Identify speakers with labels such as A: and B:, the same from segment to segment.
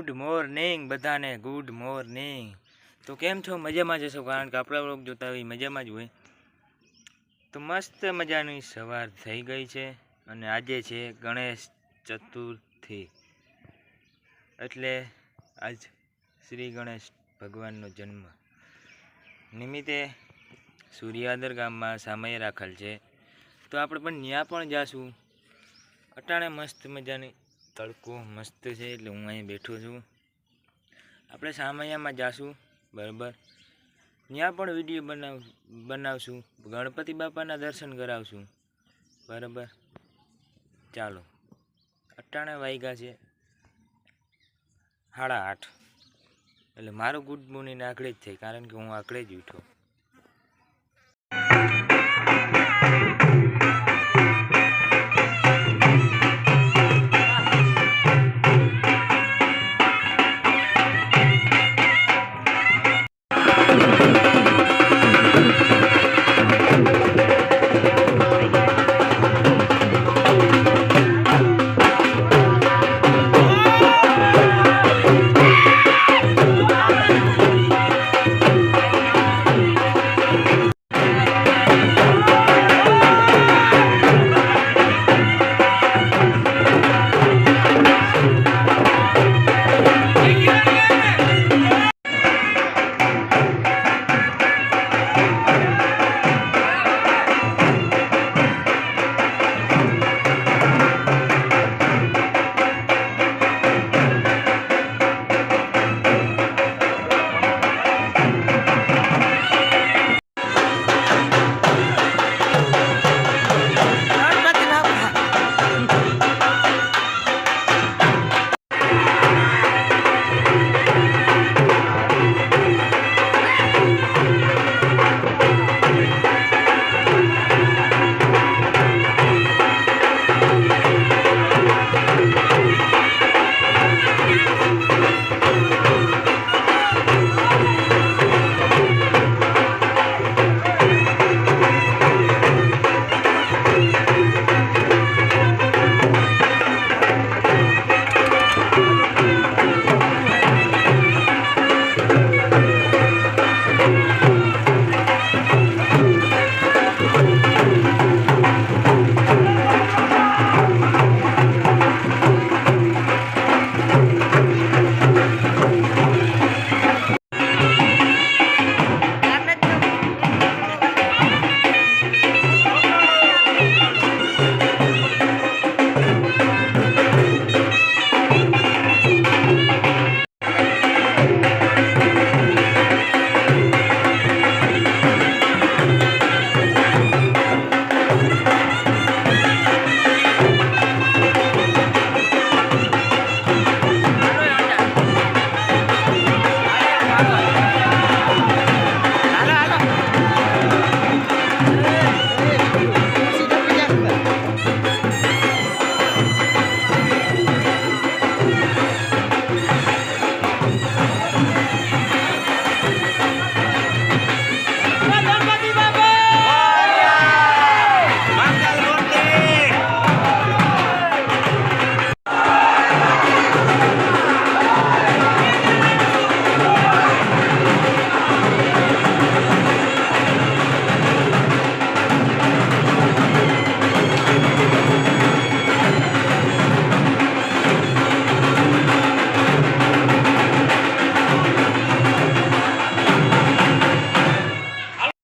A: Good morning બધાને, good morning. તો કેમ છો? મજામાં જશો, કારણ કે આપણા લોક જોતા હોય મજામાં જ હોય। તો મસ્ત મજાની સવાર થઈ ગઈ છે અને આજે છે ગણેશ ચતુર્થી, એટલે આજ શ્રી ગણેશ ભગવાનનો જન્મ નિમિત્તે સૂર્યાદર ગામમાં સામય રાખેલ છે। તો આપણે પણ ત્યાં પણ જાશું। અટાણે મસ્ત મજાની તડકો મસ્ત છે, એટલે હું અહીં બેઠો છું। આપણે સામૈયામાં જાશું, બરાબર। ત્યાં પણ વિડીયો બનાવશું, ગણપતિ બાપાના દર્શન કરાવશું, બરાબર। ચાલો, અટાણે વાગ્યા છે 8:30, એટલે મારું ગુડ મોર્નિંગ આકડે જ થાય, કારણ કે હું આકડે જ ઉઠો।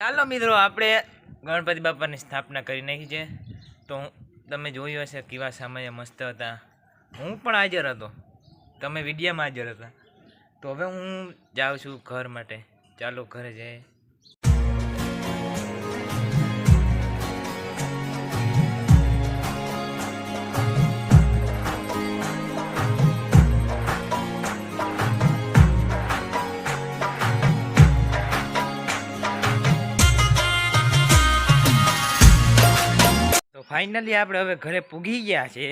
A: ચાલો મિત્રો, આપણે ગણપતિ બાપાની સ્થાપના કરી નાખી છે। તો તમે જોયું હશે કેવા સમયે મસ્ત હતા, હું પણ હાજર હતો, તમે વિડીયોમાં હાજર હતા। તો હવે હું જાઉં છું ઘર માટે, ચાલો ઘરે જઈએ। ફાઇનલી આપણે હવે ઘરે પૂગી ગયા છે,